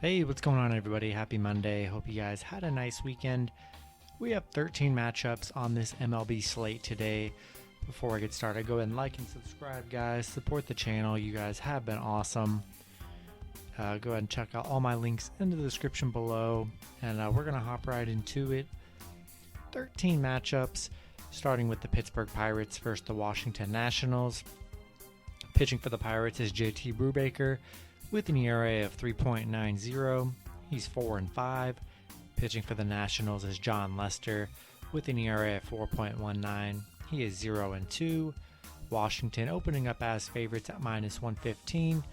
Hey, what's going on, everybody? Happy Monday. Hope you guys had a nice weekend. We have 13 matchups on this MLB slate today. Before I get started, go ahead and like and subscribe, guys. Support the channel. You guys have been awesome. Go ahead and check out all my links in the description below. And we're going to hop right into it. 13 matchups, starting with the Pittsburgh Pirates versus the Washington Nationals. Pitching for the Pirates is JT Brubaker with an ERA of 3.90. He's 4-5. Pitching for the Nationals is John Lester with an ERA of 4.19. He is 0-2. Washington opening up as favorites at minus 115.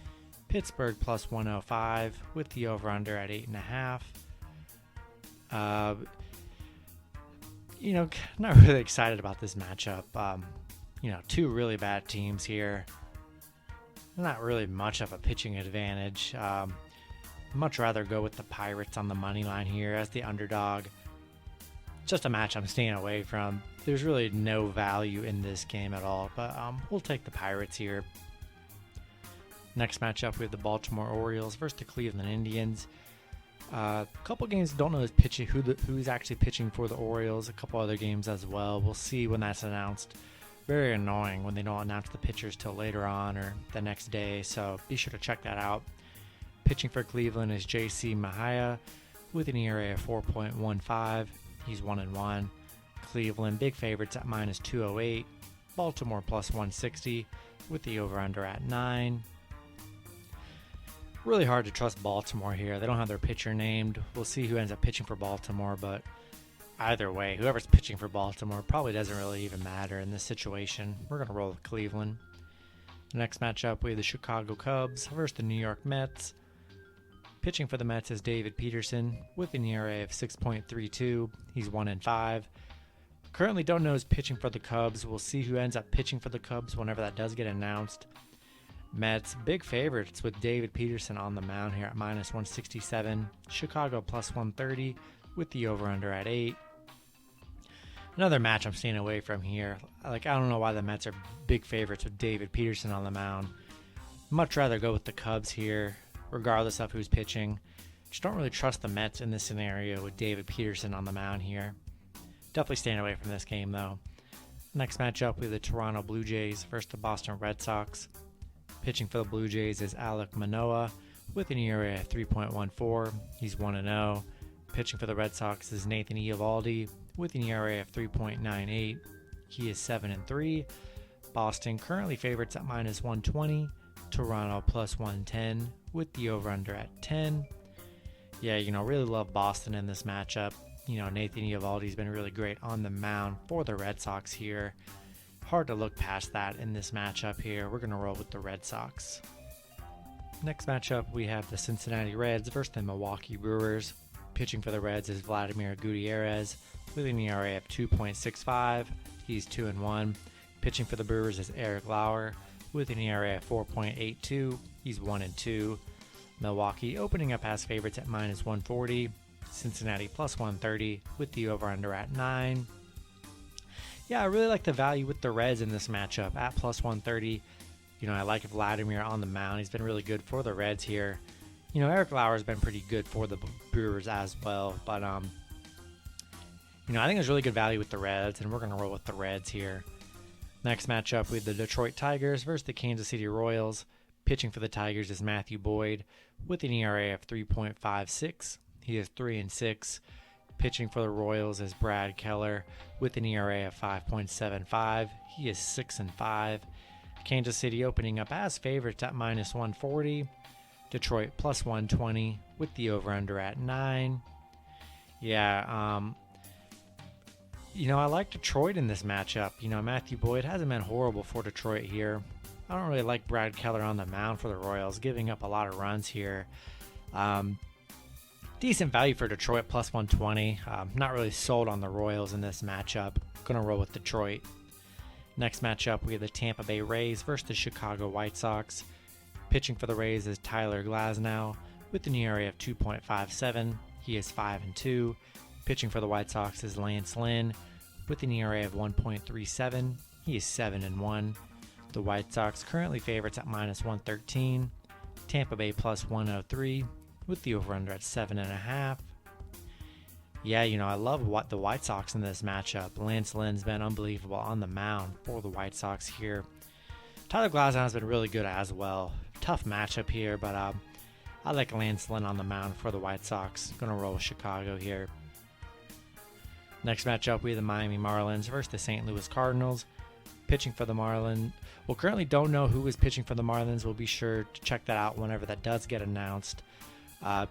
Pittsburgh plus 105 with the over-under at 8.5. Not really excited about this matchup. Two really bad teams here. Not really much of a pitching advantage. Much rather go with the Pirates on the money line here as the underdog. Just a match I'm staying away from. There's really no value in this game at all, but we'll take the Pirates here. Next matchup, we have the Baltimore Orioles versus the Cleveland Indians. A couple games don't know who's actually pitching for the Orioles. A couple other games as well. We'll see when that's announced. Very annoying when they don't announce the pitchers till later on or the next day, so be sure to check that out. Pitching for Cleveland is J.C. Mejia with an ERA of 4.15. He's 1-1. Cleveland big favorites at minus 208. Baltimore plus 160 with the over-under at 9. Really hard to trust Baltimore here. They don't have their pitcher named. We'll see who ends up pitching for Baltimore, but either way, whoever's pitching for Baltimore probably doesn't really even matter in this situation. We're going to roll with Cleveland. The next matchup, we have the Chicago Cubs versus the New York Mets. Pitching for the Mets is David Peterson with an ERA of 6.32. He's 1-5. Currently don't know who's pitching for the Cubs. We'll see who ends up pitching for the Cubs whenever that does get announced. Mets, big favorites with David Peterson on the mound here at minus 167. Chicago plus 130 with the over-under at 8. Another match I'm staying away from here. I don't know why the Mets are big favorites with David Peterson on the mound. Much rather go with the Cubs here, regardless of who's pitching. Just don't really trust the Mets in this scenario with David Peterson on the mound here. Definitely staying away from this game, though. Next matchup, we have the Toronto Blue Jays versus the Boston Red Sox. Pitching for the Blue Jays is Alek Manoah with an ERA of 3.14. He's 1-0. Pitching for the Red Sox is Nathan Eovaldi with an ERA of 3.98. He is 7-3. Boston currently favorites at minus 120. Toronto plus 110 with the over-under at 10. Yeah, really love Boston in this matchup. Nathan Eovaldi's been really great on the mound for the Red Sox here. Hard to look past that in this matchup here. We're going to roll with the Red Sox. Next matchup, we have the Cincinnati Reds versus the Milwaukee Brewers. Pitching for the Reds is Vladimir Gutierrez with an ERA of 2.65. He's 2-1. Pitching for the Brewers is Eric Lauer with an ERA of 4.82. He's 1-2. Milwaukee opening up as favorites at minus 140. Cincinnati plus 130 with the over-under at 9. Yeah, I really like the value with the Reds in this matchup at plus 130. I like Vladimir on the mound. He's been really good for the Reds here. Eric Lauer has been pretty good for the Brewers as well. But, I think there's really good value with the Reds, and we're going to roll with the Reds here. Next matchup, we have the Detroit Tigers versus the Kansas City Royals. Pitching for the Tigers is Matthew Boyd with an ERA of 3.56. He is 3-6. Pitching for the Royals is Brad Keller with an ERA of 5.75. He is 6-5. Kansas City opening up as favorites at minus 140. Detroit plus 120 with the over-under at 9. Yeah, I like Detroit in this matchup. Matthew Boyd hasn't been horrible for Detroit here. I don't really like Brad Keller on the mound for the Royals, giving up a lot of runs here. Decent value for Detroit, plus 120. Not really sold on the Royals in this matchup. Going to roll with Detroit. Next matchup, we have the Tampa Bay Rays versus the Chicago White Sox. Pitching for the Rays is Tyler Glasnow with an ERA of 2.57. He is 5-2. Pitching for the White Sox is Lance Lynn with an ERA of 1.37. He is 7-1. The White Sox currently favorites at minus 113. Tampa Bay plus 103 with the over-under at 7.5. Yeah, I love the White Sox in this matchup. Lance Lynn's been unbelievable on the mound for the White Sox here. Tyler Glasnow's been really good as well. Tough matchup here, but I like Lance Lynn on the mound for the White Sox. Gonna roll with Chicago here. Next matchup, we have the Miami Marlins versus the St. Louis Cardinals. Pitching for the Marlins. Well, currently don't know who is pitching for the Marlins. We'll be sure to check that out whenever that does get announced.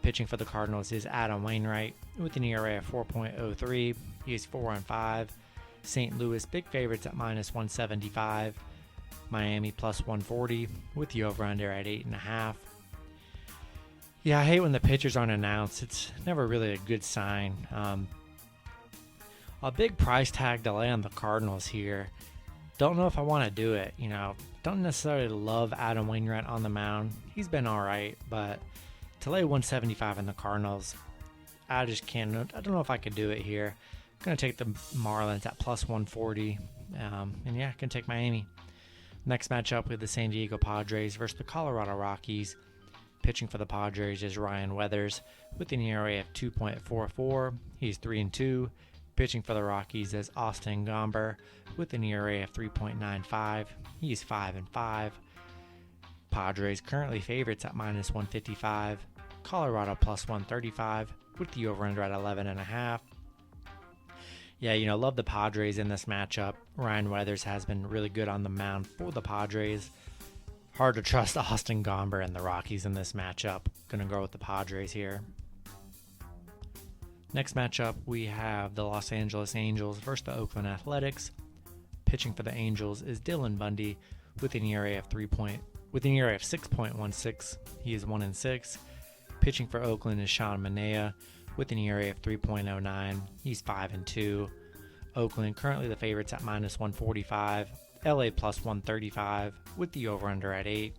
Pitching for the Cardinals is Adam Wainwright with an ERA of 4.03. He is 4-5. St. Louis big favorites at -175. Miami +140 with the over-under at 8.5. Yeah, I hate when the pitchers aren't announced. It's never really a good sign. A big price tag delay on the Cardinals here. Don't know if I want to do it. Don't necessarily love Adam Wainwright on the mound. He's been all right, but to lay 175 in the Cardinals, I just can't. I don't know if I could do it here. I'm going to take the Marlins at +140. And yeah, I can take Miami. Next matchup with the San Diego Padres versus the Colorado Rockies. Pitching for the Padres is Ryan Weathers with an ERA of 2.44. He's 3-2. Pitching for the Rockies is Austin Gomber with an ERA of 3.95. He's 5-5. Padres currently favorites at -155. Colorado +135 with the over-under at 11.5. Yeah, love the Padres in this matchup. Ryan Weathers has been really good on the mound for the Padres. Hard to trust Austin Gomber and the Rockies in this matchup. Gonna go with the Padres here. Next matchup, we have the Los Angeles Angels versus the Oakland Athletics. Pitching for the Angels is Dylan Bundy with an ERA of 6.16. He is 1-6. Pitching for Oakland is Sean Manaea with an ERA of 3.09. He's 5-2. Oakland currently the favorites at -145. LA +135 with the over-under at 8.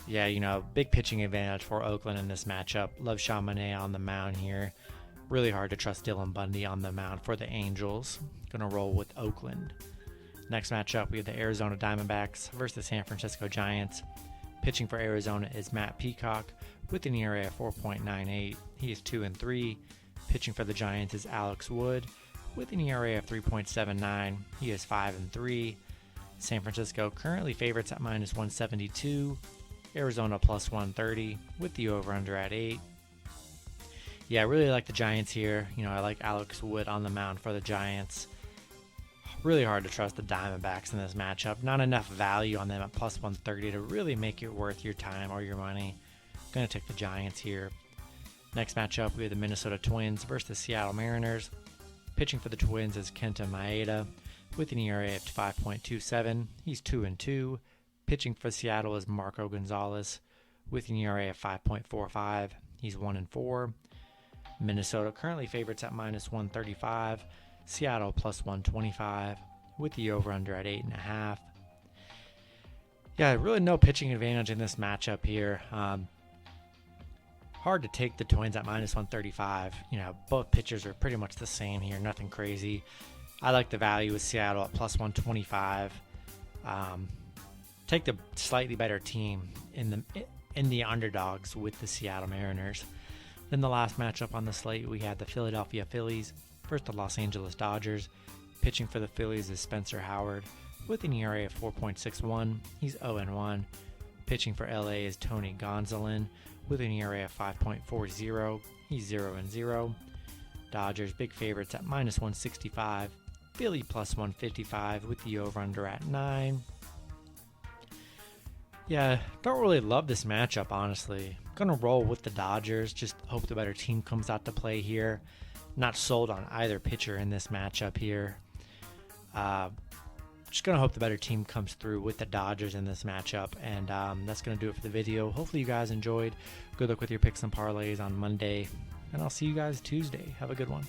Yeah, big pitching advantage for Oakland in this matchup. Love Sean Manaea on the mound here. Really hard to trust Dylan Bundy on the mound for the Angels. Gonna roll with Oakland. Next matchup, we have the Arizona Diamondbacks versus the San Francisco Giants. Pitching for Arizona is Matt Peacock with an ERA of 4.98. He is 2-3. Pitching for the Giants is Alex Wood with an ERA of 3.79. He is 5-3. San Francisco currently favorites at -172. Arizona +130 with the over-under at 8. Yeah, I really like the Giants here. I like Alex Wood on the mound for the Giants. Really hard to trust the Diamondbacks in this matchup. Not enough value on them at +130 to really make it worth your time or your money. Going to take the Giants here. Next matchup, we have the Minnesota Twins versus the Seattle Mariners. Pitching for the Twins is Kenta Maeda with an ERA of 5.27. He's 2-2. Pitching for Seattle is Marco Gonzalez with an ERA of 5.45. He's 1-4. Minnesota currently favorites at -135. Seattle +125 with the over-under at 8.5. Yeah, really no pitching advantage in this matchup here. Hard to take the Twins at -135. Both pitchers are pretty much the same here. Nothing crazy. I like the value with Seattle at +125. Take the slightly better team in the underdogs with the Seattle Mariners. Then the last matchup on the slate, we had the Philadelphia Phillies versus the Los Angeles Dodgers. Pitching for the Phillies is Spencer Howard with an ERA of 4.61. He's 0-1. Pitching for LA is Tony Gonsolin with an ERA of 5.40. He's 0-0. Dodgers big favorites at -165. Philly +155 with the over-under at 9. Yeah, don't really love this matchup, honestly. Gonna roll with the Dodgers. Just hope the better team comes out to play here. Not sold on either pitcher in this matchup here. Just gonna hope the better team comes through with the Dodgers in this matchup. And that's gonna do it for the video. Hopefully you guys enjoyed. Good luck with your picks and parlays on Monday. And I'll see you guys Tuesday. Have a good one.